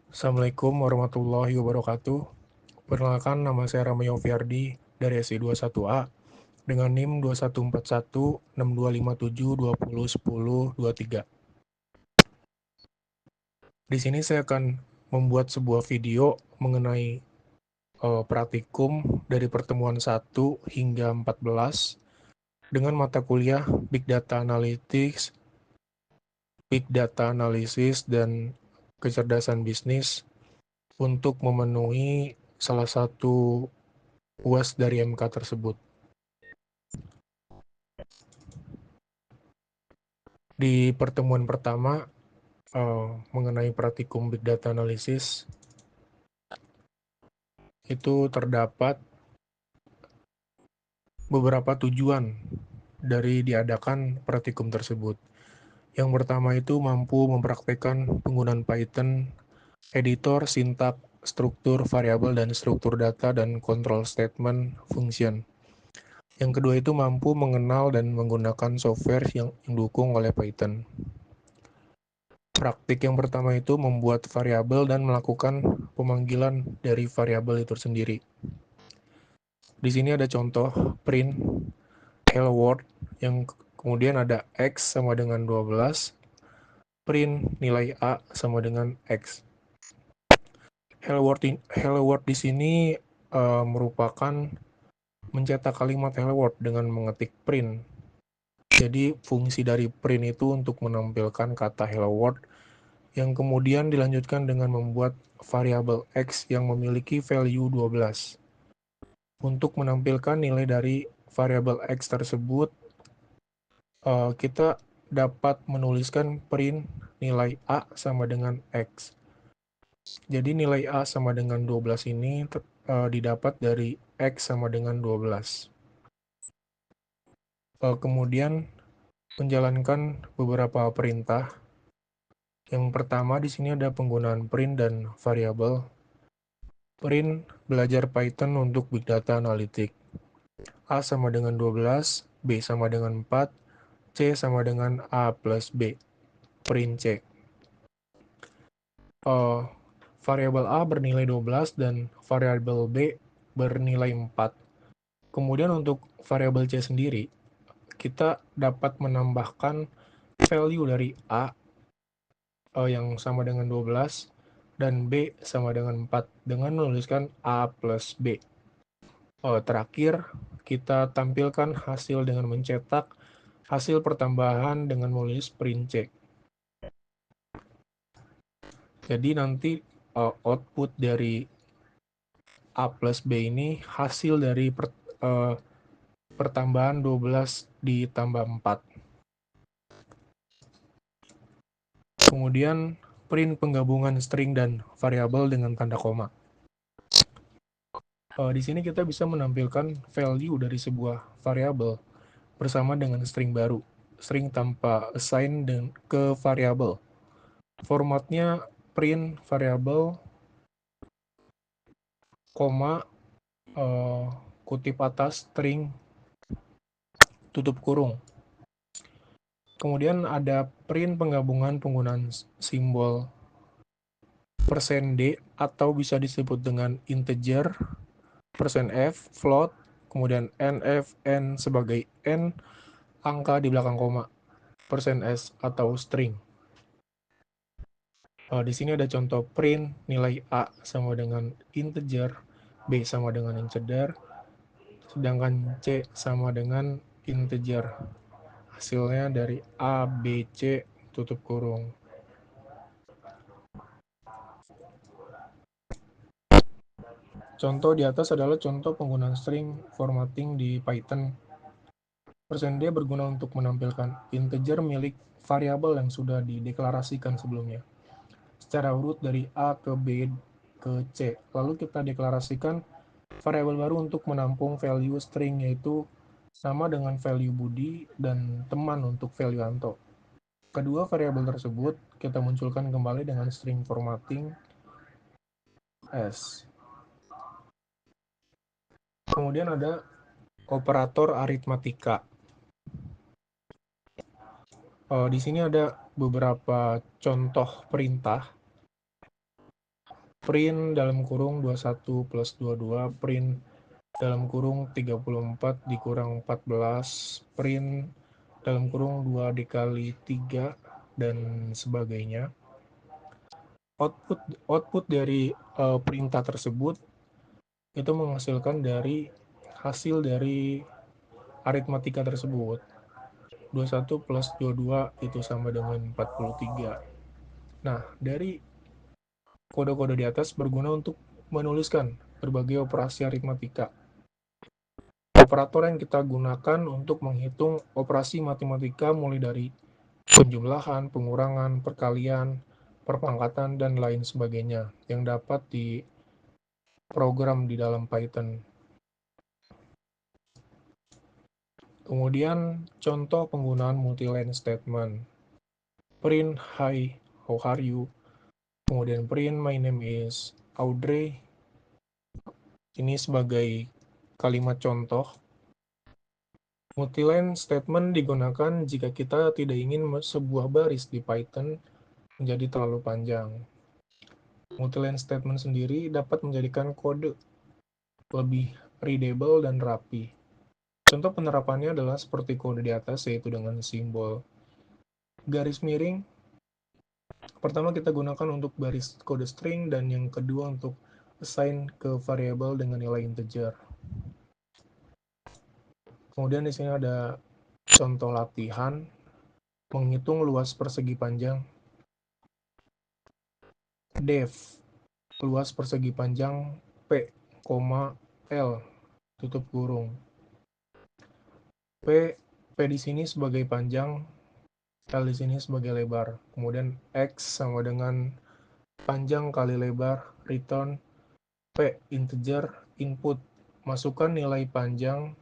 Assalamualaikum warahmatullahi wabarakatuh. Perkenalkan, nama saya Ramayo Fiardi dari SI21A dengan NIM 21416257201023. Di sini saya akan membuat sebuah video mengenai praktikum dari pertemuan 1 hingga 14 dengan mata kuliah Big Data Analytics, Big Data Analysis, dan kecerdasan bisnis untuk memenuhi salah satu UAS dari MK tersebut. Di pertemuan pertama mengenai praktikum Big Data Analysis, itu terdapat beberapa tujuan dari diadakan praktikum tersebut. Yang pertama itu mampu mempraktekkan penggunaan Python, editor, sintak, struktur variabel dan struktur data, dan control statement function. Yang kedua itu mampu mengenal dan menggunakan software yang didukung oleh Python. Praktik yang pertama itu membuat variabel dan melakukan pemanggilan dari variabel itu sendiri. Di sini ada contoh print hello world, yang kemudian ada X sama dengan 12, print nilai A sama dengan X. Hello world di sini merupakan mencetak kalimat hello world dengan mengetik print. Jadi fungsi dari print itu untuk menampilkan kata hello world, yang kemudian dilanjutkan dengan membuat variabel X yang memiliki value 12. Untuk menampilkan nilai dari variabel X tersebut, kita dapat menuliskan print nilai A sama dengan X. Jadi nilai A sama dengan 12 ini didapat dari X sama dengan 12. Kemudian menjalankan beberapa perintah. Yang pertama di sini ada penggunaan print dan variabel. Print belajar Python untuk Big Data Analytics. A sama dengan 12, B sama dengan 4, C sama dengan A plus B. Print C. Variabel A bernilai 12 dan variabel B bernilai 4. Kemudian untuk variabel C sendiri, kita dapat menambahkan value dari A yang sama dengan 12 dan B sama dengan 4 dengan menuliskan A plus B. Terakhir, kita tampilkan hasil dengan mencetak hasil pertambahan dengan menulis print C. Jadi nanti output dari A plus B ini hasil dari pertambahan 12 ditambah 4. Kemudian print penggabungan string dan variabel dengan tanda koma. Di sini kita bisa menampilkan value dari sebuah variabel bersama dengan string baru, string tanpa assign ke variabel. Formatnya print variabel, koma, kutip atas, string, tutup kurung. Kemudian ada print penggabungan penggunaan simbol %d atau bisa disebut dengan integer, %f, float, kemudian nf, n sebagai n, angka di belakang koma, %s atau string. Di sini ada contoh print nilai A sama dengan integer, B sama dengan integer, sedangkan C sama dengan integer. Hasilnya dari A, B, C, tutup kurung. Contoh di atas adalah contoh penggunaan string formatting di Python. %d berguna untuk menampilkan integer milik variabel yang sudah dideklarasikan sebelumnya, secara urut dari A ke B ke C. Lalu kita deklarasikan variabel baru untuk menampung value string, yaitu sama dengan value Budi dan teman untuk value Anto. Kedua variabel tersebut kita munculkan kembali dengan string formatting S. Kemudian ada operator aritmatika. Di sini ada beberapa contoh perintah print dalam kurung 21 plus 22, print dalam kurung 34 dikurang 14, print dalam kurung 2 dikali 3, dan sebagainya. Output dari perintah tersebut itu menghasilkan dari hasil dari aritmatika tersebut. 21 plus 22 itu sama dengan 43. Nah, dari kode-kode di atas berguna untuk menuliskan berbagai operasi aritmatika. Operator yang kita gunakan untuk menghitung operasi matematika mulai dari penjumlahan, pengurangan, perkalian, perpangkatan, dan lain sebagainya yang dapat diprogram di dalam Python. Kemudian contoh penggunaan multiline statement. Print hi, how are you? Kemudian print my name is Audrey. Ini sebagai kalimat contoh. Multiline statement digunakan jika kita tidak ingin sebuah baris di Python menjadi terlalu panjang. Multiline statement sendiri dapat menjadikan kode lebih readable dan rapi. Contoh penerapannya adalah seperti kode di atas, yaitu dengan simbol garis miring. Pertama kita gunakan untuk baris kode string, dan yang kedua untuk assign ke variabel dengan nilai integer. Kemudian di sini ada contoh latihan menghitung luas persegi panjang. Def luas persegi panjang P, L tutup kurung. P di sini sebagai panjang, L di sini sebagai lebar. Kemudian X sama dengan panjang kali lebar, return P integer input, masukkan nilai panjang,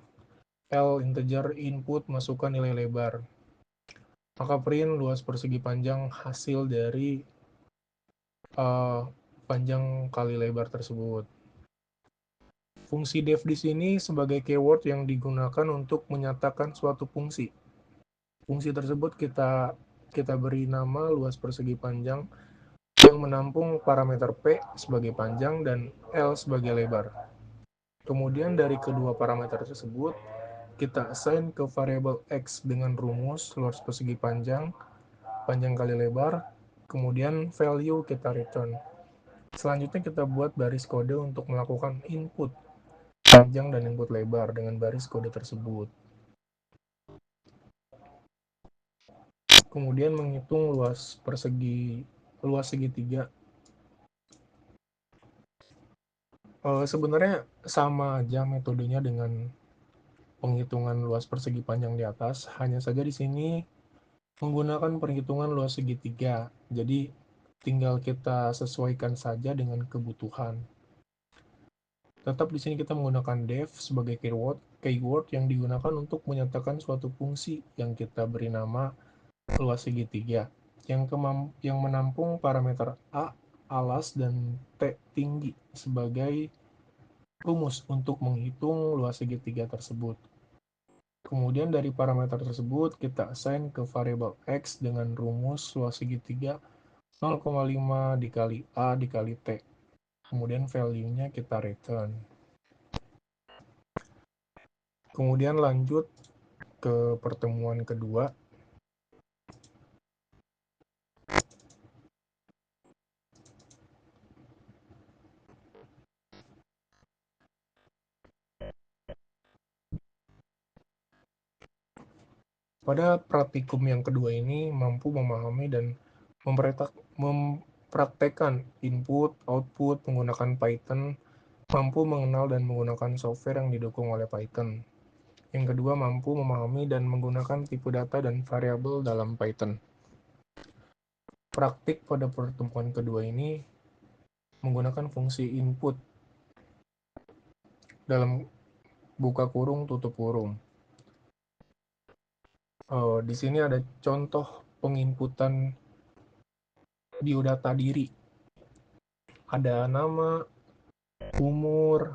L integer input, masukkan nilai lebar. Maka print luas persegi panjang hasil dari panjang kali lebar tersebut. Fungsi def di sini sebagai keyword yang digunakan untuk menyatakan suatu fungsi. Fungsi tersebut kita beri nama luas persegi panjang yang menampung parameter P sebagai panjang dan L sebagai lebar. Kemudian dari kedua parameter tersebut, kita assign ke variabel X dengan rumus luas persegi panjang, panjang kali lebar, kemudian value kita return. Selanjutnya kita buat baris kode untuk melakukan input panjang dan input lebar dengan baris kode tersebut. Kemudian menghitung luas segitiga. Sebenarnya sama aja metodenya dengan penghitungan luas persegi panjang di atas, hanya saja di sini menggunakan perhitungan luas segitiga. Jadi tinggal kita sesuaikan saja dengan kebutuhan. Tetap di sini kita menggunakan def sebagai keyword yang digunakan untuk menyatakan suatu fungsi yang kita beri nama luas segitiga yang menampung parameter A, alas, dan T tinggi sebagai rumus untuk menghitung luas segitiga tersebut. Kemudian dari parameter tersebut kita assign ke variabel X dengan rumus luas segitiga 0,5 dikali A dikali T. Kemudian value-nya kita return. Kemudian lanjut ke pertemuan kedua. Pada praktikum yang kedua ini mampu memahami dan mempraktekkan input, output menggunakan Python, mampu mengenal dan menggunakan software yang didukung oleh Python. Yang kedua, mampu memahami dan menggunakan tipe data dan variabel dalam Python. Praktik pada pertemuan kedua ini menggunakan fungsi input dalam buka kurung, tutup kurung. Di sini ada contoh penginputan biodata diri. Ada nama, umur,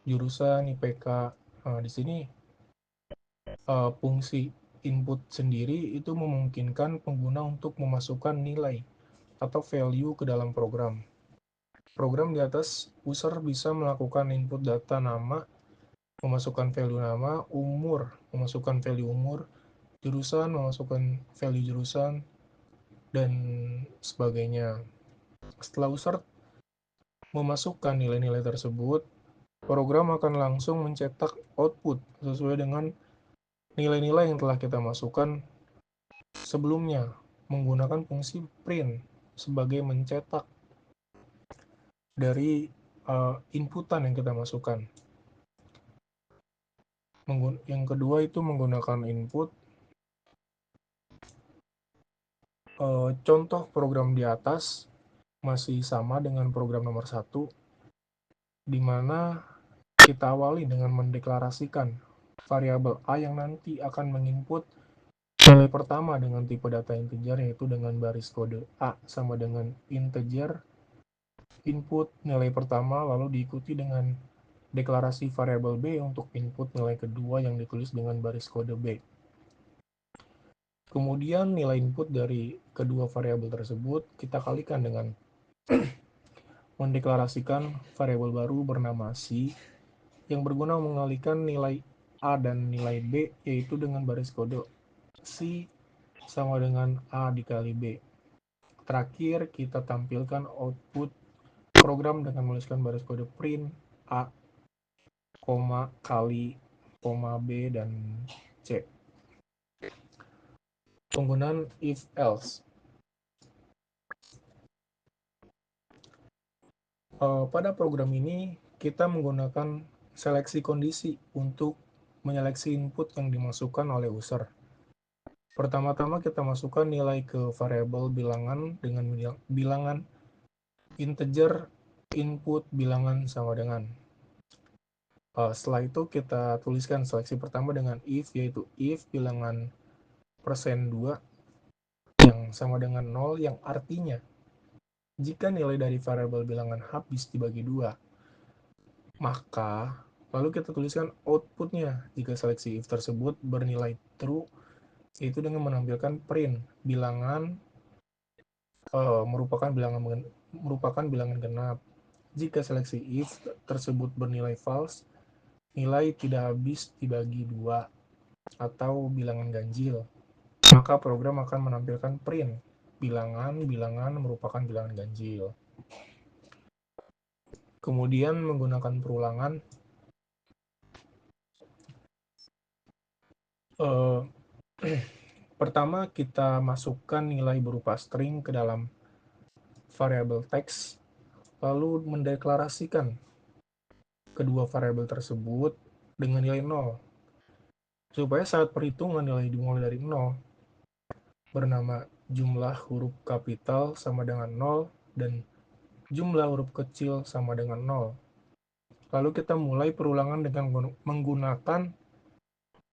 jurusan, IPK. Di sini fungsi input sendiri itu memungkinkan pengguna untuk memasukkan nilai atau value ke dalam program. Program di atas, user bisa melakukan input data nama, memasukkan value nama, umur, memasukkan value umur, jurusan, memasukkan value jurusan, dan sebagainya. Setelah user memasukkan nilai-nilai tersebut, program akan langsung mencetak output sesuai dengan nilai-nilai yang telah kita masukkan sebelumnya menggunakan fungsi print sebagai mencetak dari inputan yang kita masukkan. Yang kedua itu menggunakan input. Contoh program di atas masih sama dengan program nomor 1, di mana kita awali dengan mendeklarasikan variabel A yang nanti akan menginput nilai pertama dengan tipe data integer, yaitu dengan baris kode A sama dengan integer input nilai pertama, lalu diikuti dengan deklarasi variabel B untuk input nilai kedua yang ditulis dengan baris kode B. Kemudian nilai input dari kedua variabel tersebut kita kalikan dengan mendeklarasikan variabel baru bernama C yang berguna mengalikan nilai A dan nilai B, yaitu dengan baris kode C sama dengan A dikali B. Terakhir, kita tampilkan output program dengan menuliskan baris kode print A, kali, B, dan C. Penggunaan if-else. Pada program ini, kita menggunakan seleksi kondisi untuk menyeleksi input yang dimasukkan oleh user. Pertama-tama kita masukkan nilai ke variabel bilangan dengan bilangan integer input bilangan sama dengan. Setelah itu kita tuliskan seleksi pertama dengan if, yaitu if bilangan %2 yang sama dengan 0, yang artinya jika nilai dari variabel bilangan habis dibagi 2, maka lalu kita tuliskan outputnya jika seleksi if tersebut bernilai true, yaitu dengan menampilkan print bilangan merupakan bilangan genap. Jika seleksi if tersebut bernilai false, nilai tidak habis dibagi 2 atau bilangan ganjil, maka program akan menampilkan print bilangan merupakan bilangan ganjil. Kemudian menggunakan perulangan, pertama kita masukkan nilai berupa string ke dalam variabel teks, lalu mendeklarasikan kedua variabel tersebut dengan nilai 0, supaya saat perhitungan nilai dimulai dari 0 bernama jumlah huruf kapital sama dengan 0 dan jumlah huruf kecil sama dengan 0. Lalu kita mulai perulangan dengan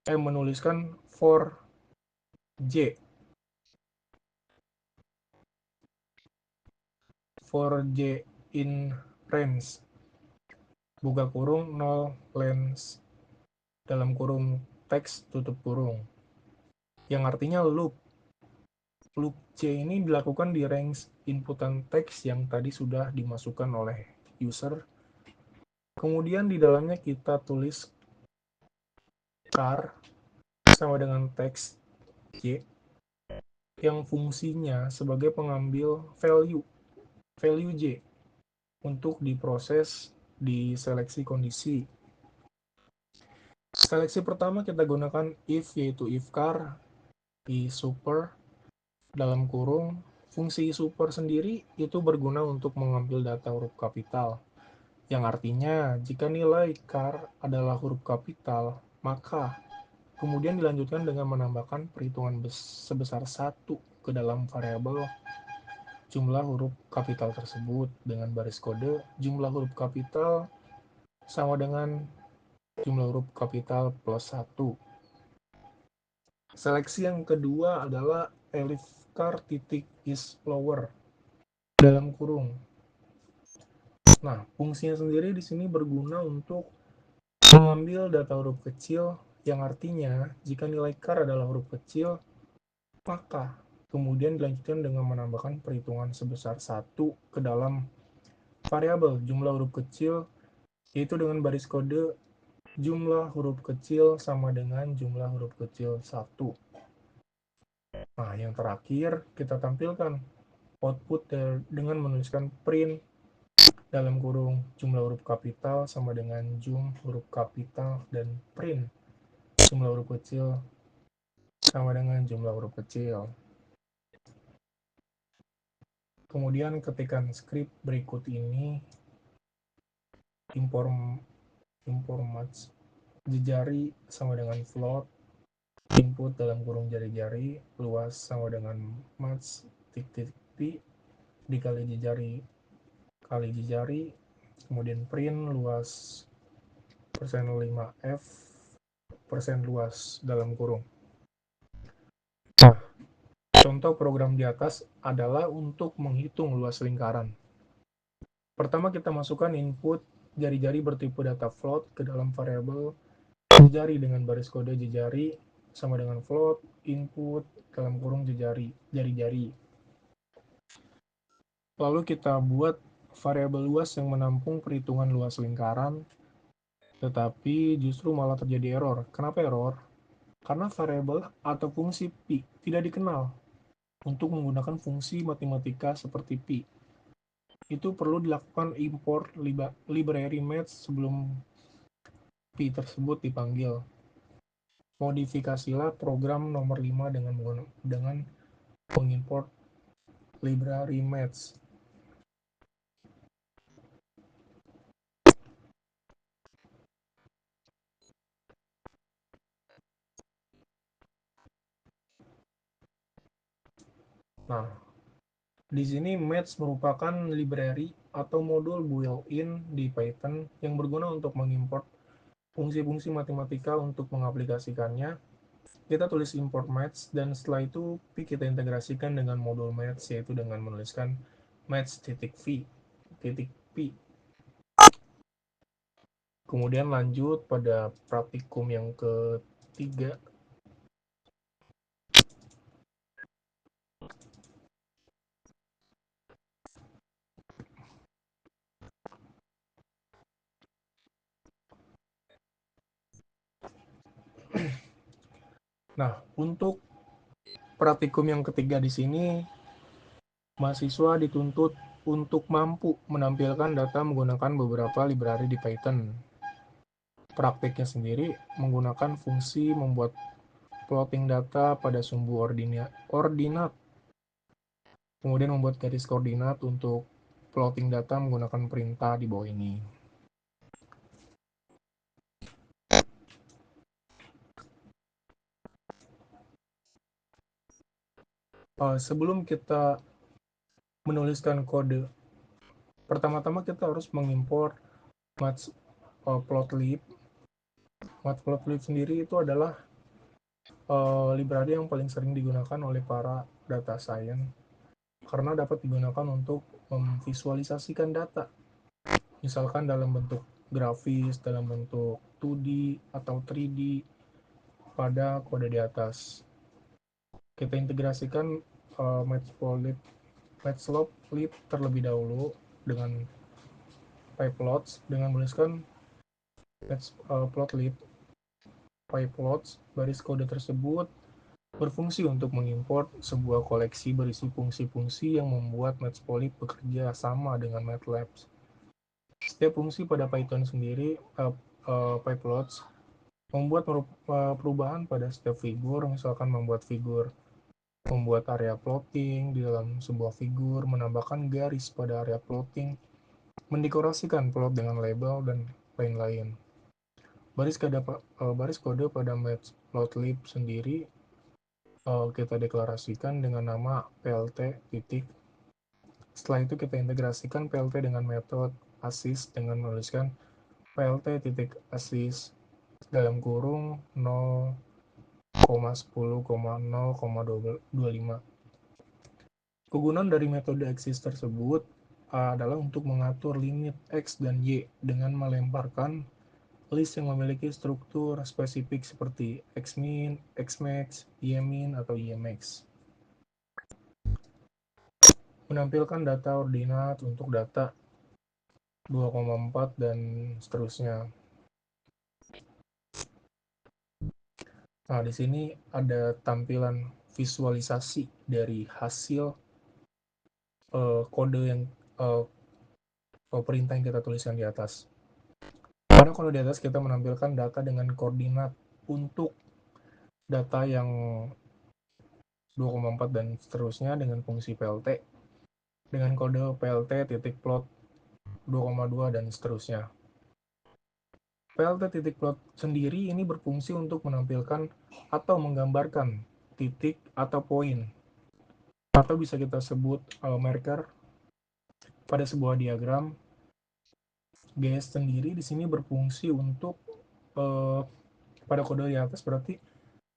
menuliskan for j in range buka kurung 0 length dalam kurung teks tutup kurung, yang artinya loop C ini dilakukan di range inputan teks yang tadi sudah dimasukkan oleh user. Kemudian di dalamnya kita tulis char sama dengan teks J yang fungsinya sebagai pengambil value J untuk diproses di seleksi kondisi. Seleksi pertama kita gunakan if, yaitu if char i super dalam kurung. Fungsi super sendiri itu berguna untuk mengambil data huruf kapital, yang artinya jika nilai char adalah huruf kapital, maka kemudian dilanjutkan dengan menambahkan perhitungan sebesar 1 ke dalam variabel jumlah huruf kapital tersebut dengan baris kode jumlah huruf kapital sama dengan jumlah huruf kapital plus 1. Seleksi yang kedua adalah elif char titik is lower dalam kurung. Nah, fungsinya sendiri di sini berguna untuk mengambil data huruf kecil, yang artinya jika nilai char adalah huruf kecil, maka kemudian dilanjutkan dengan menambahkan perhitungan sebesar 1 ke dalam variabel jumlah huruf kecil, yaitu dengan baris kode jumlah huruf kecil sama dengan jumlah huruf kecil 1. Nah, yang terakhir kita tampilkan output dengan menuliskan print dalam kurung jumlah huruf kapital sama dengan huruf kapital, dan print jumlah huruf kecil sama dengan jumlah huruf kecil. Kemudian ketikkan script berikut ini, import match jari sama dengan float, input dalam kurung jari-jari, luas sama dengan match titik pi dikali jari kali jari, kemudian print luas persen 5f persen luas dalam kurung. Nah, contoh program di atas adalah untuk menghitung luas lingkaran. Pertama kita masukkan input jari-jari bertipe data float ke dalam variabel jari dengan baris kode jari sama dengan float input dalam kurung jari-jari. Lalu kita buat variabel luas yang menampung perhitungan luas lingkaran, tetapi justru malah terjadi error. Kenapa error? Karena variabel atau fungsi pi tidak dikenal. Untuk menggunakan fungsi matematika seperti pi, itu perlu dilakukan import library match sebelum pi tersebut dipanggil. Modifikasilah program nomor 5 dengan mengimport library match. Nah, di sini match merupakan library atau modul built-in di Python yang berguna untuk mengimport fungsi-fungsi matematika untuk mengaplikasikannya. Kita tulis import match, dan setelah itu kita integrasikan dengan modul match, yaitu dengan menuliskan match.v titik p. Kemudian lanjut pada praktikum yang ketiga. Nah, untuk praktikum yang ketiga di sini, mahasiswa dituntut untuk mampu menampilkan data menggunakan beberapa library di Python. Praktiknya sendiri menggunakan fungsi membuat plotting data pada sumbu ordinat. Kemudian membuat garis koordinat untuk plotting data menggunakan perintah di bawah ini. Sebelum kita menuliskan kode, pertama-tama kita harus mengimport matplotlib. Matplotlib sendiri itu adalah library yang paling sering digunakan oleh para data science karena dapat digunakan untuk memvisualisasikan data, misalkan dalam bentuk grafis, dalam bentuk 2D atau 3D pada kode di atas. Kita integrasikan matplotlib terlebih dahulu dengan pyplots dengan menuliskan matplotlib pyplots. Baris kode tersebut berfungsi untuk mengimport sebuah koleksi berisi fungsi-fungsi yang membuat matplotlib bekerja sama dengan MATLAB. Setiap fungsi pada Python sendiri, pyplots, membuat perubahan pada setiap figur, misalkan membuat figur, membuat area plotting di dalam sebuah figur, menambahkan garis pada area plotting, mendekorasikan plot dengan label, dan lain-lain. Baris kode pada matplotlib sendiri kita deklarasikan dengan nama plt titik. Setelah itu kita integrasikan plt dengan metode assist dengan menuliskan plt titik assist dalam kurung 0,10,0,25. Kegunaan dari metode assist tersebut adalah untuk mengatur limit x dan y dengan melemparkan list yang memiliki struktur spesifik seperti xmin, xmax, ymin, atau ymax. Menampilkan data ordinat untuk data 2,4 dan seterusnya. Nah, di sini ada tampilan visualisasi dari hasil kode yang perintah yang kita tuliskan di atas. Pada kode di atas kita menampilkan data dengan koordinat untuk data yang 2,4 dan seterusnya dengan fungsi PLT dengan kode PLT titik plot 2,2 dan seterusnya. PLT titik plot sendiri ini berfungsi untuk menampilkan atau menggambarkan titik atau poin, atau bisa kita sebut marker pada sebuah diagram. GS sendiri di sini berfungsi untuk pada kode di atas berarti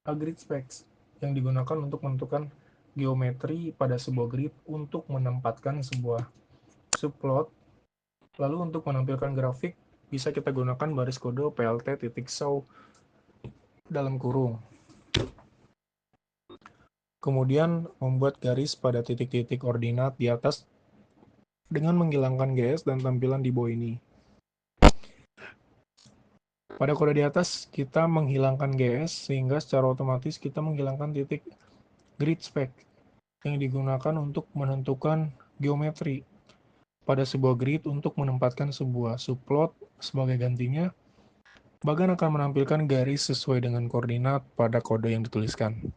grid specs yang digunakan untuk menentukan geometri pada sebuah grid untuk menempatkan sebuah subplot. Lalu untuk menampilkan grafik bisa kita gunakan baris kode plt.show dalam kurung. Kemudian membuat garis pada titik-titik ordinat di atas dengan menghilangkan GS dan tampilan di bawah ini. Pada kode di atas kita menghilangkan GS sehingga secara otomatis kita menghilangkan titik grid spec yang digunakan untuk menentukan geometri pada sebuah grid untuk menempatkan sebuah subplot sebagai gantinya. Bagan akan menampilkan garis sesuai dengan koordinat pada kode yang dituliskan.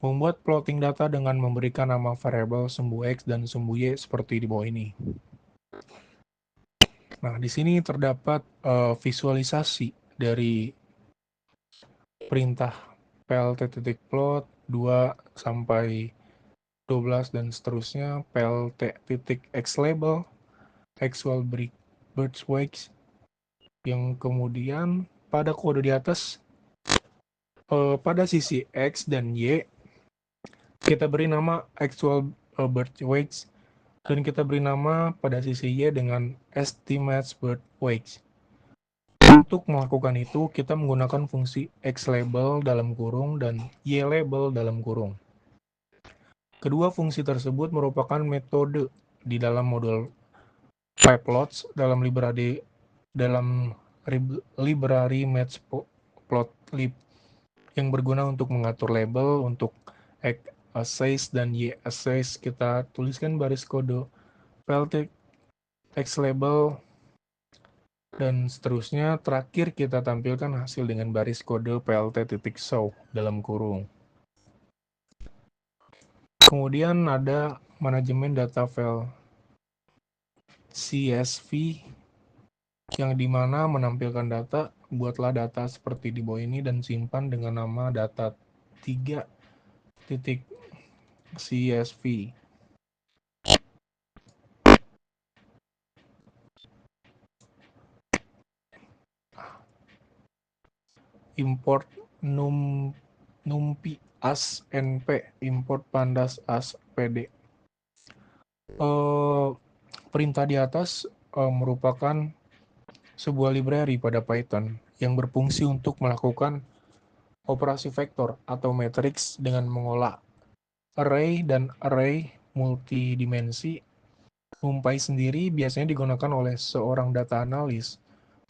Membuat plotting data dengan memberikan nama variabel sumbu X dan sumbu Y seperti di bawah ini. Nah, di sini terdapat visualisasi dari perintah plt.plot 2 sampai 12 dan seterusnya, plt.xlabel, actual birth weights, yang kemudian pada kode di atas pada sisi X dan Y kita beri nama actual birth weights dan kita beri nama pada sisi Y dengan estimates birth weights. Untuk melakukan itu, kita menggunakan fungsi xlabel dalam kurung dan ylabel dalam kurung. Kedua fungsi tersebut merupakan metode di dalam modul pyplots dalam library matplotlib yang berguna untuk mengatur label untuk X assays dan Y assays. Kita tuliskan baris kode plt xlabel dan seterusnya. Terakhir kita tampilkan hasil dengan baris kode plt.show dalam kurung. Kemudian ada manajemen data file CSV yang dimana menampilkan data. Buatlah data seperti di bawah ini dan simpan dengan nama data 3.csv. Import numpy as np, import pandas as pd. Perintah di atas merupakan sebuah library pada Python yang berfungsi untuk melakukan operasi vektor atau matriks dengan mengolah array dan array multidimensi. NumPy sendiri biasanya digunakan oleh seorang data analis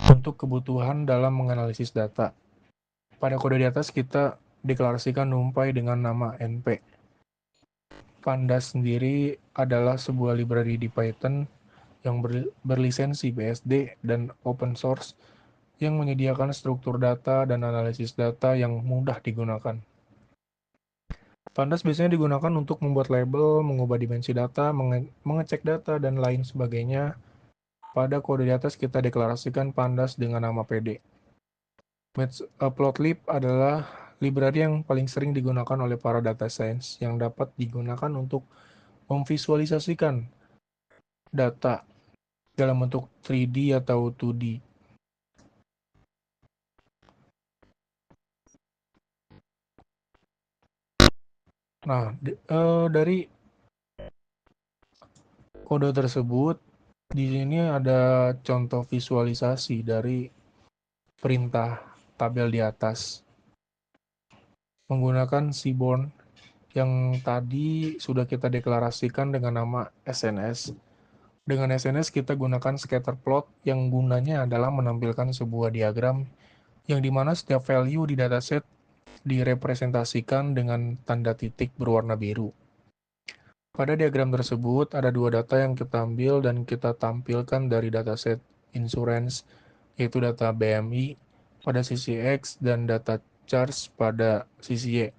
untuk kebutuhan dalam menganalisis data. Pada kode di atas kita deklarasikan NumPy dengan nama np. Pandas sendiri adalah sebuah library di Python yang berlisensi BSD dan open source yang menyediakan struktur data dan analisis data yang mudah digunakan. Pandas biasanya digunakan untuk membuat label, mengubah dimensi data, mengecek data, dan lain sebagainya. Pada kode di atas kita deklarasikan pandas dengan nama pd. Matplotlib adalah library yang paling sering digunakan oleh para data science yang dapat digunakan untuk memvisualisasikan data dalam bentuk 3D atau 2D. Nah, dari kode tersebut, di sini ada contoh visualisasi dari perintah tabel di atas menggunakan Seaborn yang tadi sudah kita deklarasikan dengan nama SNS. Dengan SNS kita gunakan scatter plot yang gunanya adalah menampilkan sebuah diagram yang dimana setiap value di dataset direpresentasikan dengan tanda titik berwarna biru. Pada diagram tersebut ada dua data yang kita ambil dan kita tampilkan dari dataset insurance, yaitu data BMI pada sisi X dan data charge pada sisi Y.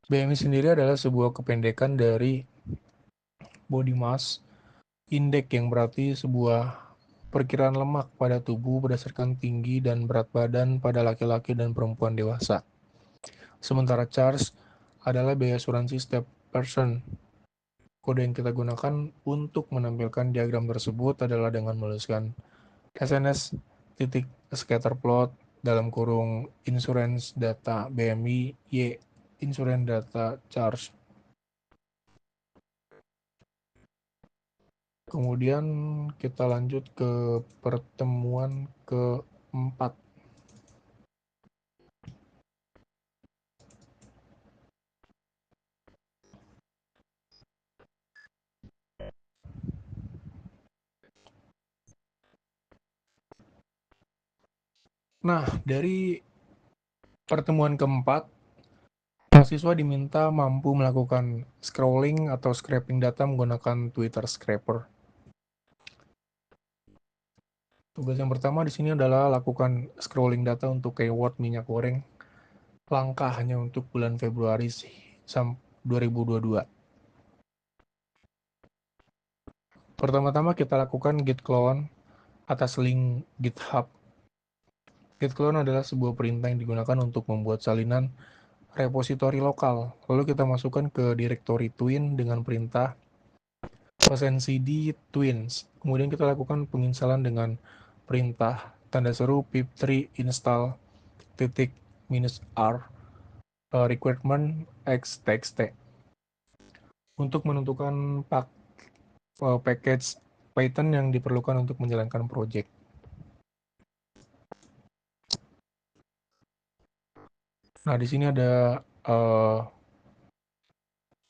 BMI sendiri adalah sebuah kependekan dari body mass index yang berarti sebuah perkiraan lemak pada tubuh berdasarkan tinggi dan berat badan pada laki-laki dan perempuan dewasa. Sementara charge adalah biaya asuransi setiap person. Kode yang kita gunakan untuk menampilkan diagram tersebut adalah dengan menuliskan SNS titik scatter plot dalam kurung insurance data BMI Y insurance data charge. Kemudian kita lanjut ke pertemuan keempat. Nah, dari pertemuan keempat, mahasiswa diminta mampu melakukan scrolling atau scraping data menggunakan Twitter Scraper. Tugas yang pertama di sini adalah lakukan scrolling data untuk keyword minyak goreng langka hanya untuk bulan Februari 2022. Pertama-tama kita lakukan git clone atas link GitHub. Git clone adalah sebuah perintah yang digunakan untuk membuat salinan repositori lokal. Lalu kita masukkan ke directory twin dengan perintah cd twins. Kemudian kita lakukan penginstalan dengan perintah tanda seru pip3 install titik minus r requirement x txt untuk menentukan package Python yang diperlukan untuk menjalankan project. Nah, di sini ada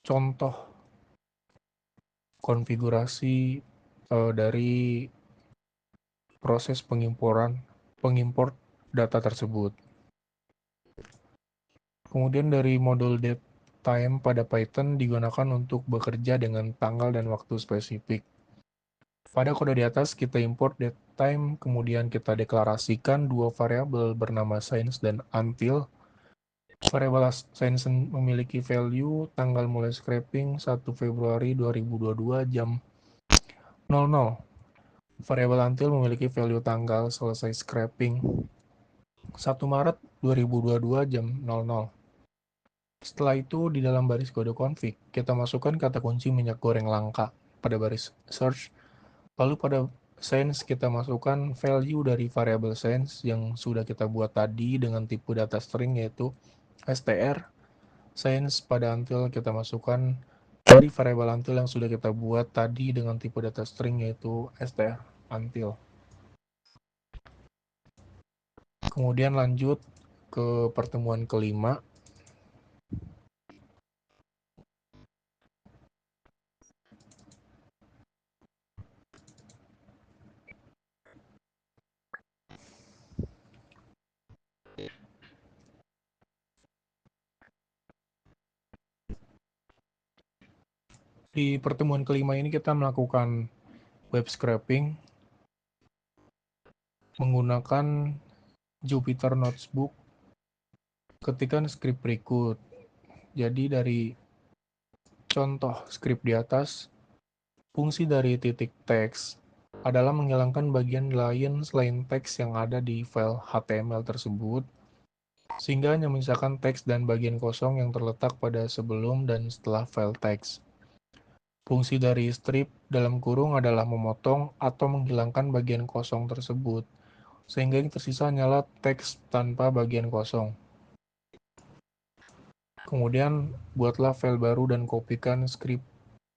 contoh konfigurasi dari proses pengimport data tersebut. Kemudian dari modul datetime pada Python digunakan untuk bekerja dengan tanggal dan waktu spesifik. Pada kode di atas kita import datetime, kemudian kita deklarasikan dua variabel bernama since dan until. Variabel since memiliki value tanggal mulai scraping 1 Februari 2022 jam 00. Variabel until memiliki value tanggal selesai scraping 1 Maret 2022 jam 00. Setelah itu di dalam baris kode config, kita masukkan kata kunci minyak goreng langka pada baris search. Lalu pada since kita masukkan value dari variabel since yang sudah kita buat tadi dengan tipe data string yaitu str. Since pada until kita masukkan dari variabel until yang sudah kita buat tadi dengan tipe data string yaitu str until. Kemudian lanjut ke pertemuan kelima. Di pertemuan kelima ini kita melakukan web scraping menggunakan Jupyter Notebook. Ketikkan script berikut. Jadi dari contoh script di atas, fungsi dari titik teks adalah menghilangkan bagian lain selain teks yang ada di file HTML tersebut, sehingga hanya menyisakan teks dan bagian kosong yang terletak pada sebelum dan setelah file teks. Fungsi dari strip dalam kurung adalah memotong atau menghilangkan bagian kosong tersebut, sehingga yang tersisa hanyalah teks tanpa bagian kosong. Kemudian buatlah file baru dan kopikan script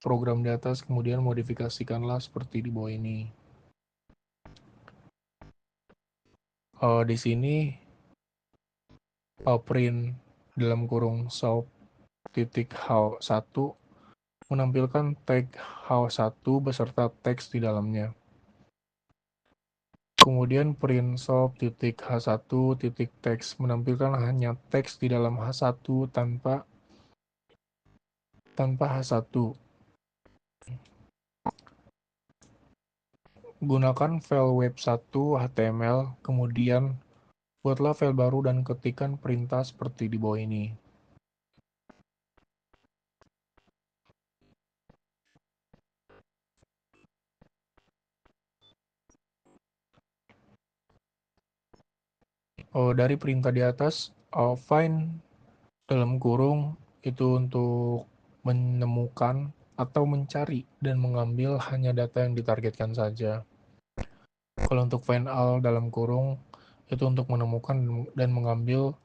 program di atas, kemudian modifikasikanlah seperti di bawah ini. Di sini print dalam kurung soap titik h1 menampilkan tag H1 beserta teks di dalamnya. Kemudian print shop titik H1 titik teks menampilkan hanya teks di dalam H1 tanpa H1. Gunakan file web1 HTML, kemudian buatlah file baru dan ketikkan perintah seperti di bawah ini. Dari perintah di atas, find dalam kurung itu untuk menemukan atau mencari dan mengambil hanya data yang ditargetkan saja. Kalau untuk find all dalam kurung itu untuk menemukan dan mengambil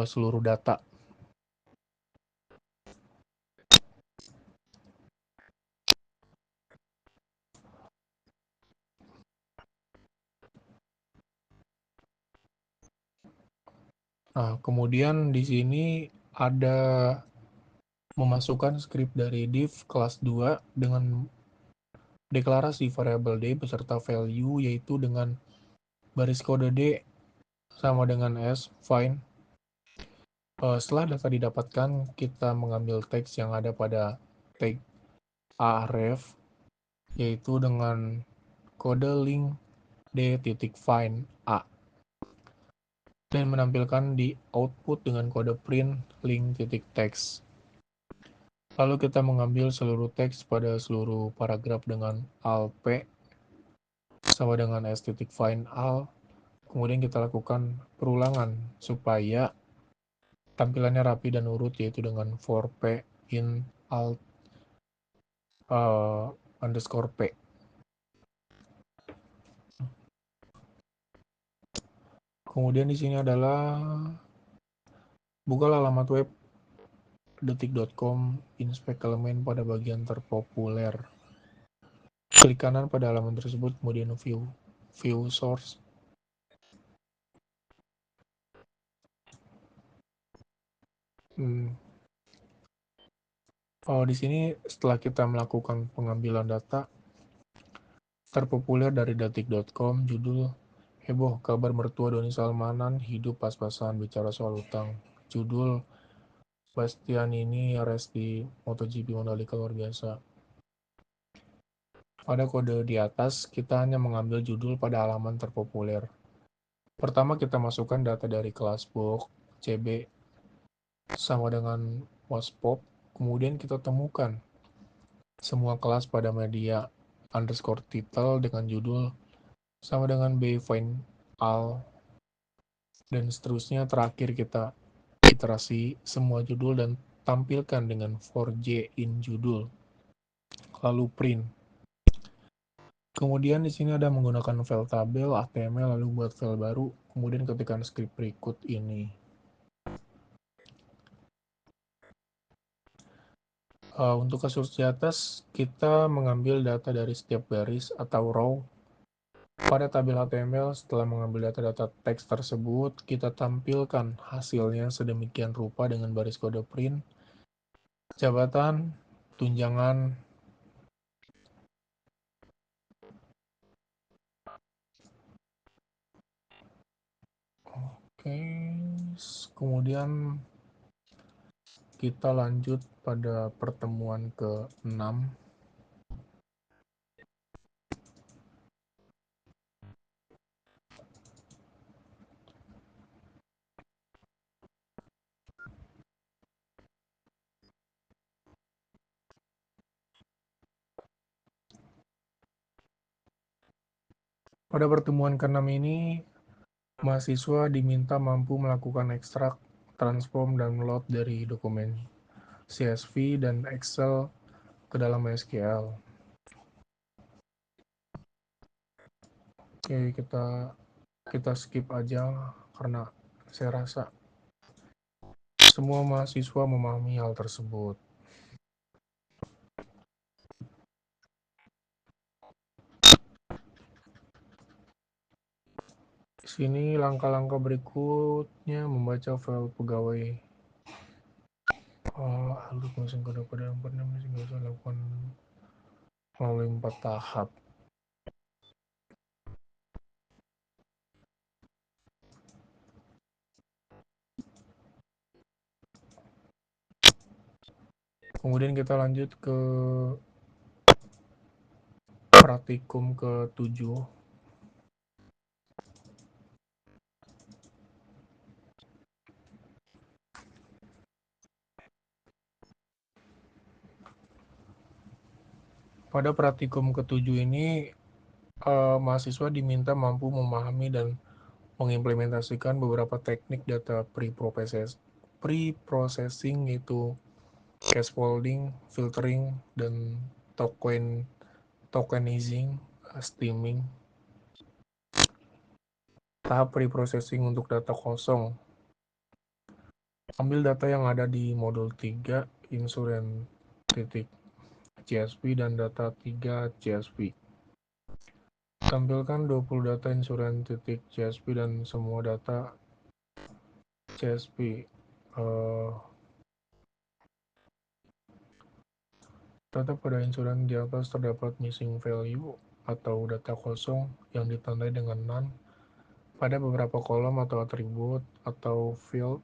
seluruh data. Nah, kemudian di sini ada memasukkan script dari div kelas 2 dengan deklarasi variabel D beserta value, yaitu dengan baris kode D sama dengan S, find. Setelah data didapatkan, kita mengambil teks yang ada pada tag aref, yaitu dengan kode link d.find a, dan menampilkan di output dengan kode print link.text. Lalu kita mengambil seluruh teks pada seluruh paragraf dengan al.p sama dengan s.find al. Kemudian kita lakukan perulangan supaya tampilannya rapi dan urut, yaitu dengan for p in alt underscore p. Kemudian di sini adalah bukalah alamat web detik.com, inspect elemen pada bagian terpopuler. Klik kanan pada halaman tersebut, kemudian view source. Di sini setelah kita melakukan pengambilan data terpopuler dari detik.com, judul heboh kabar mertua Doni Salmanan hidup pas-pasan bicara soal utang. Judul Bastianini arrest di MotoGP Mandalika luar biasa. Pada kode di atas, kita hanya mengambil judul pada halaman terpopuler. Pertama kita masukkan data dari kelas box CB sama dengan waspop, kemudian kita temukan semua kelas pada media underscore title dengan judul sama dengan bfind al, dan seterusnya. Terakhir kita iterasi semua judul dan tampilkan dengan for j in judul, lalu print. Kemudian di sini ada menggunakan file tabel HTML, lalu buat file baru, kemudian ketikkan script berikut ini. Untuk kasus di atas, kita mengambil data dari setiap baris atau row pada tabel HTML. Setelah mengambil data-data teks tersebut, kita tampilkan hasilnya sedemikian rupa dengan baris kode print, jabatan, tunjangan, kemudian kita lanjut pada pertemuan ke-6. Pada pertemuan ke-6 ini, mahasiswa diminta mampu melakukan ekstrak, transform, dan load dari dokumen CSV dan Excel ke dalam SQL. Oke, kita skip aja karena saya rasa semua mahasiswa memahami hal tersebut. Di sini langkah-langkah berikutnya membaca file pegawai untuk mesin kode-kode yang pernah mesin bisa lakukan melalui 4 tahap. Kemudian kita lanjut ke praktikum ke-7. Pada praktikum ke-7 ini, mahasiswa diminta mampu memahami dan mengimplementasikan beberapa teknik data pre-processing, yaitu scaffolding, filtering, dan tokenizing, steaming. Tahap pre-processing untuk data kosong. Ambil data yang ada di modul 3 insurance.csv dan data 3 CSV. Tampilkan 20 data insurance.csv dan semua data CSV. Data pada insurans di atas terdapat missing value atau data kosong yang ditandai dengan none pada beberapa kolom atau atribut atau field.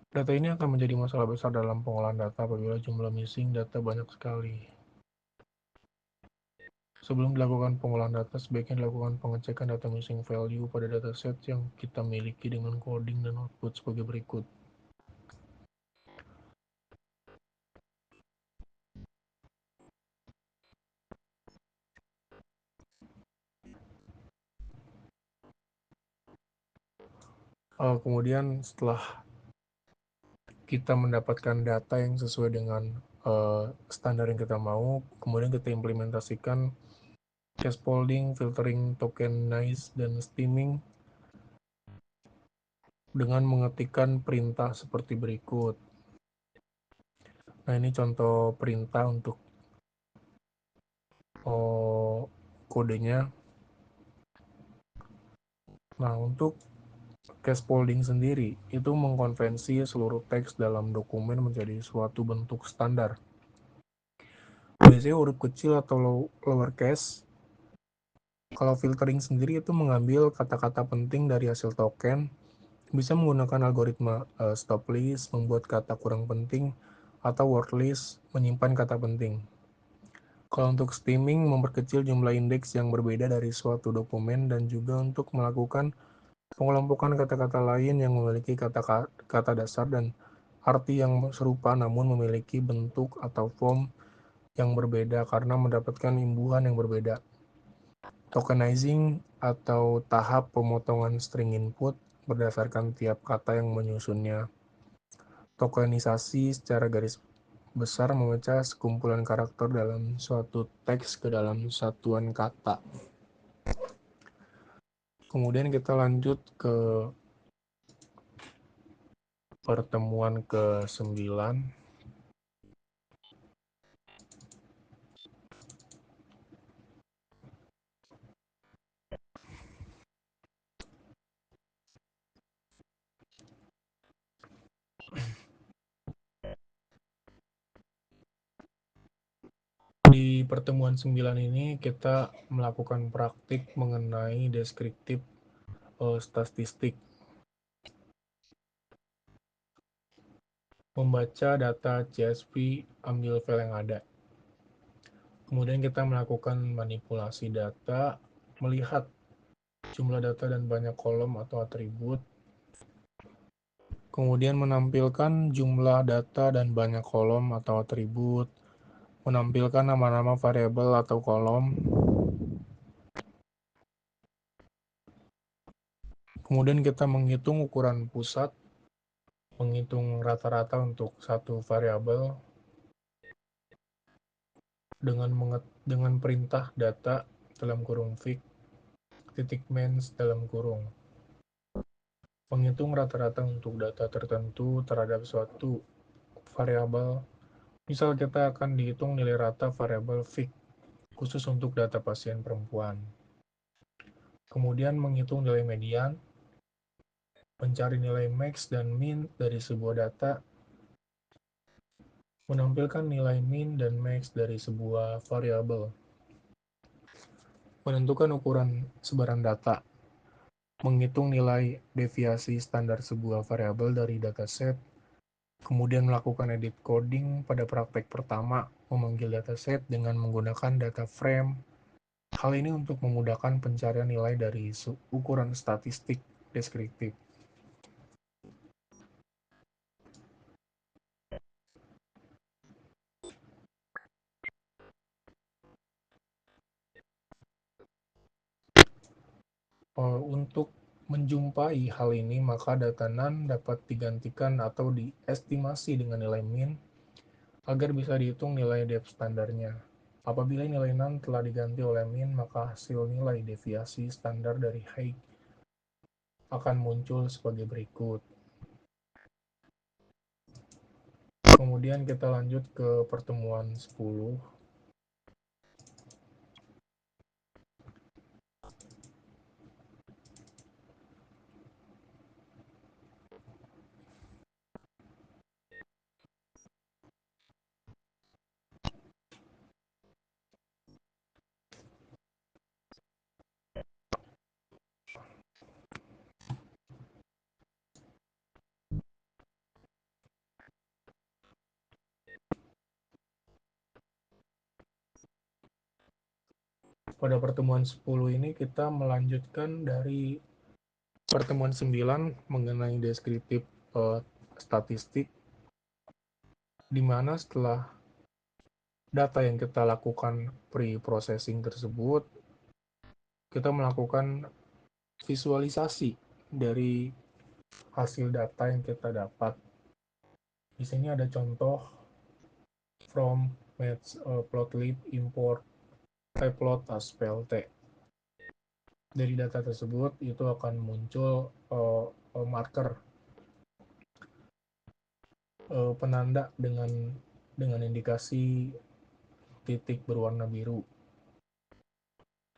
Data ini akan menjadi masalah besar dalam pengolahan data apabila jumlah missing data banyak sekali. Sebelum dilakukan pengolahan data, sebaiknya dilakukan pengecekan data missing value pada dataset yang kita miliki dengan coding dan output sebagai berikut. Kemudian setelah kita mendapatkan data yang sesuai dengan standar yang kita mau, kemudian kita implementasikan scaffolding, filtering, tokenize, dan steaming dengan mengetikkan perintah seperti berikut. Nah, ini contoh perintah untuk kodenya. Nah, untuk scaffolding sendiri, itu mengkonvensi seluruh teks dalam dokumen menjadi suatu bentuk standar. Biasanya huruf kecil atau lowercase. Kalau filtering sendiri itu mengambil kata-kata penting dari hasil token, bisa menggunakan algoritma stop list, membuat kata kurang penting, atau word list, menyimpan kata penting. Kalau untuk steaming, memperkecil jumlah indeks yang berbeda dari suatu dokumen dan juga untuk melakukan pengelompokan kata-kata lain yang memiliki kata dasar dan arti yang serupa namun memiliki bentuk atau form yang berbeda karena mendapatkan imbuhan yang berbeda. Tokenizing atau tahap pemotongan string input berdasarkan tiap kata yang menyusunnya. Tokenisasi secara garis besar memecah sekumpulan karakter dalam suatu teks ke dalam satuan kata. Kemudian kita lanjut ke pertemuan ke-9. Di pertemuan 9 ini kita melakukan praktik mengenai deskriptif statistik. Membaca data CSV, ambil file yang ada. Kemudian kita melakukan manipulasi data, melihat jumlah data dan banyak kolom atau atribut. Kemudian menampilkan jumlah data dan banyak kolom atau atribut. Menampilkan nama-nama variabel atau kolom. Kemudian kita menghitung ukuran pusat, menghitung rata-rata untuk satu variabel dengan perintah data dalam kurung fig titik mens dalam kurung. Menghitung rata-rata untuk data tertentu terhadap suatu variabel. Misal kita akan dihitung nilai rata variabel fig khusus untuk data pasien perempuan. Kemudian menghitung nilai median, mencari nilai max dan min dari sebuah data, menampilkan nilai min dan max dari sebuah variabel, menentukan ukuran sebaran data, menghitung nilai deviasi standar sebuah variabel dari dataset, kemudian melakukan edit coding pada praktek pertama, memanggil dataset dengan menggunakan data frame. Hal ini untuk memudahkan pencarian nilai dari ukuran statistik deskriptif. Untuk menjumpai hal ini, maka data none dapat digantikan atau diestimasi dengan nilai min agar bisa dihitung nilai depth standarnya. Apabila nilai none telah diganti oleh min, maka hasil nilai deviasi standar dari height akan muncul sebagai berikut. Kemudian kita lanjut ke pertemuan 10. Pada pertemuan 10 ini kita melanjutkan dari pertemuan 9 mengenai deskriptif statistik, di mana setelah data yang kita lakukan pre-processing tersebut, kita melakukan visualisasi dari hasil data yang kita dapat. Di sini ada contoh from match plotlib import plot as plt. Dari data tersebut itu akan muncul marker penanda dengan indikasi titik berwarna biru.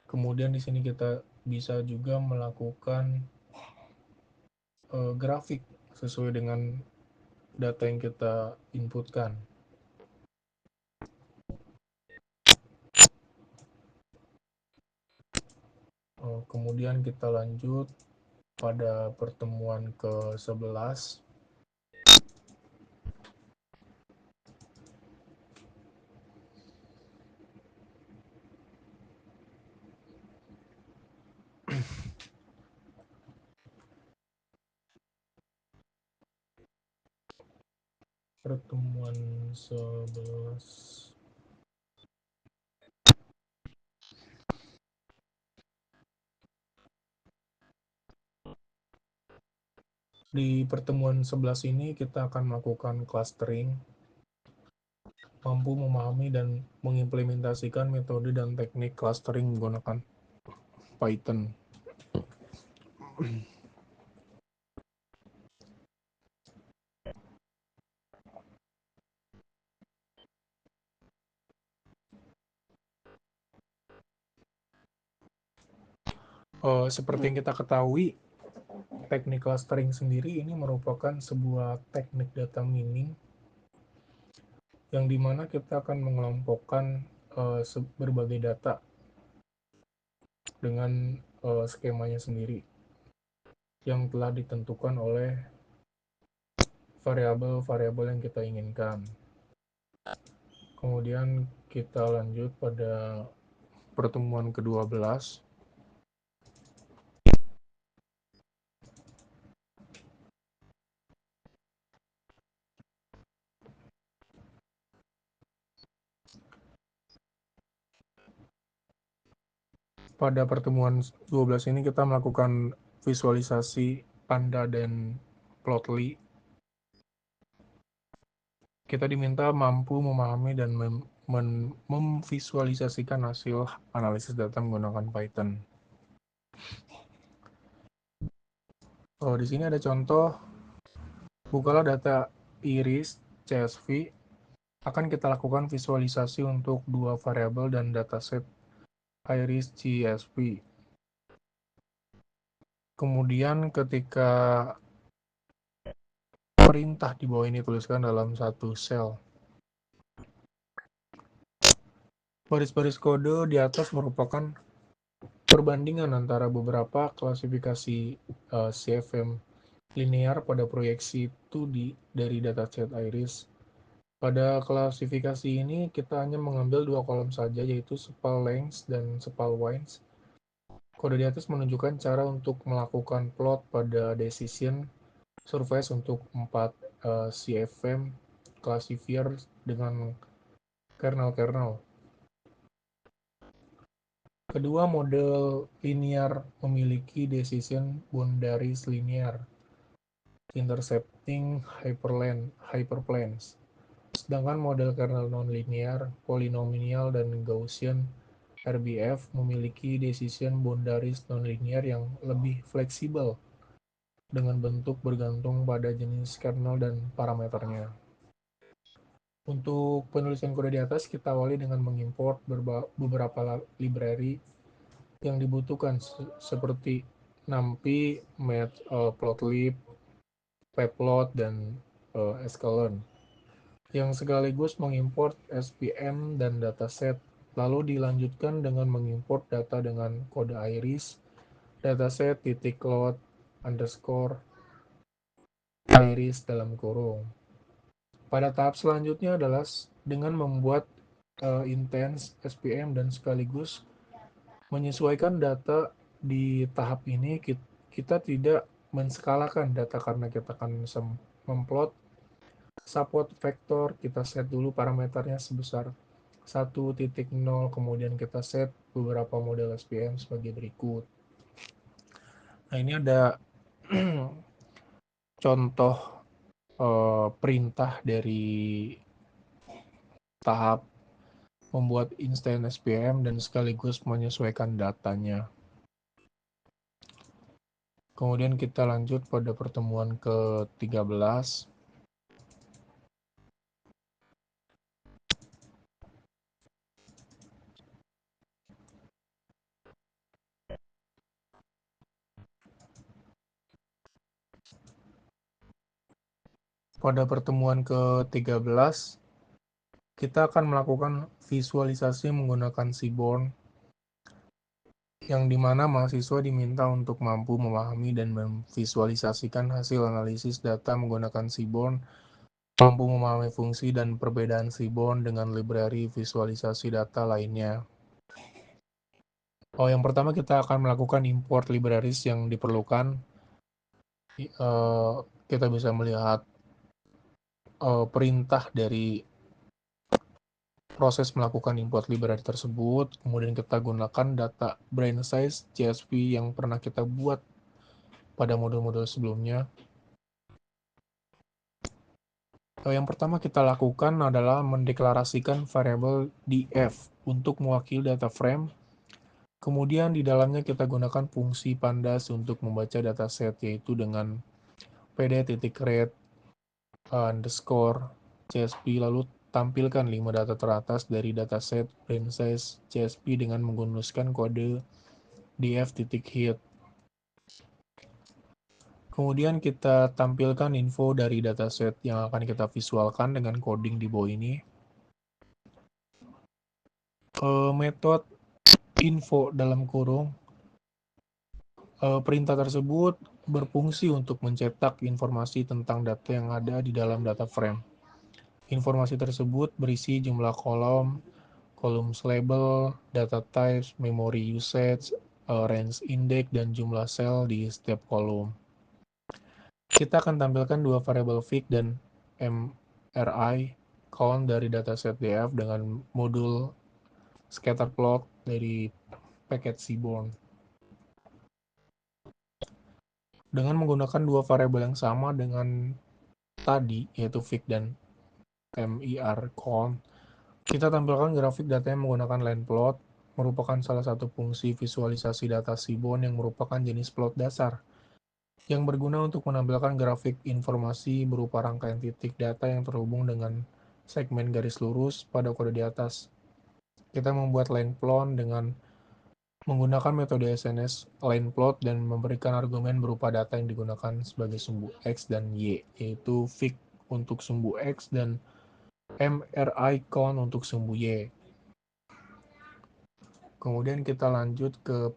Kemudian di sini kita bisa juga melakukan grafik sesuai dengan data yang kita inputkan. Kemudian kita lanjut pada pertemuan ke-11. Pertemuan 11. Di pertemuan 11 ini kita akan melakukan clustering, mampu memahami dan mengimplementasikan metode dan teknik clustering menggunakan Python. Seperti yang kita ketahui, teknik clustering sendiri ini merupakan sebuah teknik data mining yang dimana kita akan mengelompokkan berbagai data dengan skemanya sendiri yang telah ditentukan oleh variabel-variabel yang kita inginkan. Kemudian kita lanjut pada pertemuan ke-12. Pada pertemuan 12 ini kita melakukan visualisasi panda dan plotly. Kita diminta mampu memahami dan memvisualisasikan hasil analisis data menggunakan Python. Di sini ada contoh, bukalah data iris CSV. Akan kita lakukan visualisasi untuk dua variabel dan dataset iris CSV. Kemudian ketika perintah di bawah ini tuliskan dalam satu sel, Baris-baris kode di atas merupakan perbandingan antara beberapa klasifikasi CFM linear pada proyeksi 2D dari dataset Iris. Pada klasifikasi ini kita hanya mengambil dua kolom saja, yaitu sepal length dan sepal width. Kode di atas menunjukkan cara untuk melakukan plot pada decision surface untuk 4 CFM classifier dengan kernel-kernel. Kedua model linear memiliki decision boundaries linear, intercepting hyperplanes. Sedangkan model kernel non-linear, polinomial, dan Gaussian RBF memiliki decision boundaries non-linear yang lebih fleksibel dengan bentuk bergantung pada jenis kernel dan parameternya. Untuk penulisan kode di atas, kita awali dengan mengimport beberapa library yang dibutuhkan seperti NumPy, Matplotlib, Pplot, dan sklearn, yang sekaligus mengimport SPM dan dataset. Lalu dilanjutkan dengan mengimport data dengan kode iris, dataset .load underscore iris dalam kurung. Pada tahap selanjutnya adalah dengan membuat instance SPM dan sekaligus menyesuaikan data. Di tahap ini kita tidak menskalakan data karena kita akan memplot support vektor. Kita set dulu parameternya sebesar 1.0, kemudian kita set beberapa model SPM sebagai berikut. Nah, ini ada contoh perintah dari tahap membuat instance SPM dan sekaligus menyesuaikan datanya. Kemudian kita lanjut pada pertemuan ke-13. Pada pertemuan ke-13, kita akan melakukan visualisasi menggunakan Seaborn, yang dimana mahasiswa diminta untuk mampu memahami dan memvisualisasikan hasil analisis data menggunakan Seaborn, mampu memahami fungsi dan perbedaan Seaborn dengan library visualisasi data lainnya. Yang pertama kita akan melakukan import libraries yang diperlukan. Kita bisa melihat perintah dari proses melakukan import library tersebut. Kemudian kita gunakan data brain size CSV yang pernah kita buat pada modul-modul sebelumnya. Yang pertama kita lakukan adalah mendeklarasikan variabel df untuk mewakili data frame. Kemudian di dalamnya kita gunakan fungsi pandas untuk membaca dataset, yaitu dengan pd.read underscore CSV, lalu tampilkan 5 data teratas dari dataset brain size CSV dengan menggunakan kode df.hit. Kemudian kita tampilkan info dari dataset yang akan kita visualkan dengan coding di bawah ini. Metode info dalam kurung, perintah tersebut berfungsi untuk mencetak informasi tentang data yang ada di dalam data frame. Informasi tersebut berisi jumlah kolom, columns label, data types, memory usage, range index, dan jumlah sel di setiap kolom. Kita akan tampilkan dua variabel fig dan MRI count dari dataset df dengan modul scatterplot dari paket Seaborn. Dengan menggunakan dua variabel yang sama dengan tadi, yaitu fig dan MIR count, kita tampilkan grafik data yang menggunakan line plot, merupakan salah satu fungsi visualisasi data Seaborn yang merupakan jenis plot dasar, yang berguna untuk menampilkan grafik informasi berupa rangkaian titik data yang terhubung dengan segmen garis lurus pada kode di atas. Kita membuat line plot dengan menggunakan metode SNS line plot dan memberikan argumen berupa data yang digunakan sebagai sumbu X dan Y, yaitu fig untuk sumbu X dan MRI count untuk sumbu Y. Kemudian kita lanjut ke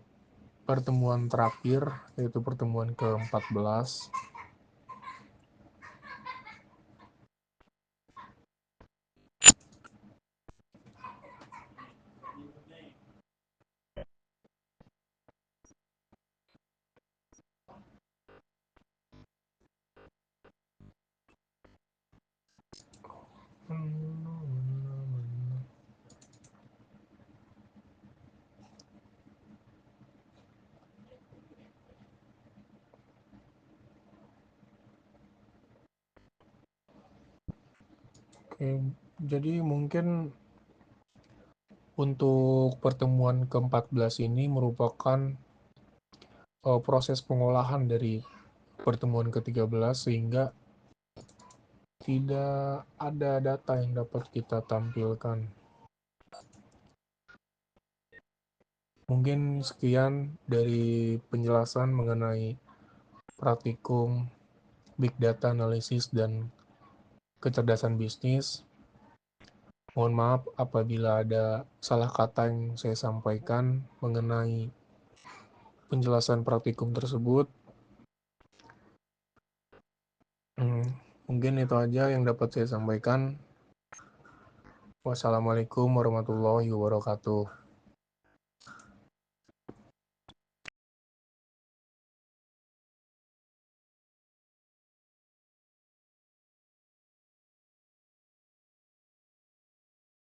pertemuan terakhir, yaitu pertemuan ke-14. Oke, jadi mungkin untuk pertemuan ke-14 ini merupakan proses pengolahan dari pertemuan ke-13 sehingga tidak ada data yang dapat kita tampilkan. Mungkin sekian dari penjelasan mengenai praktikum Big Data Analysis dan kecerdasan bisnis. Mohon maaf apabila ada salah kata yang saya sampaikan mengenai penjelasan praktikum tersebut. Mungkin itu aja yang dapat saya sampaikan. Wassalamualaikum warahmatullahi wabarakatuh.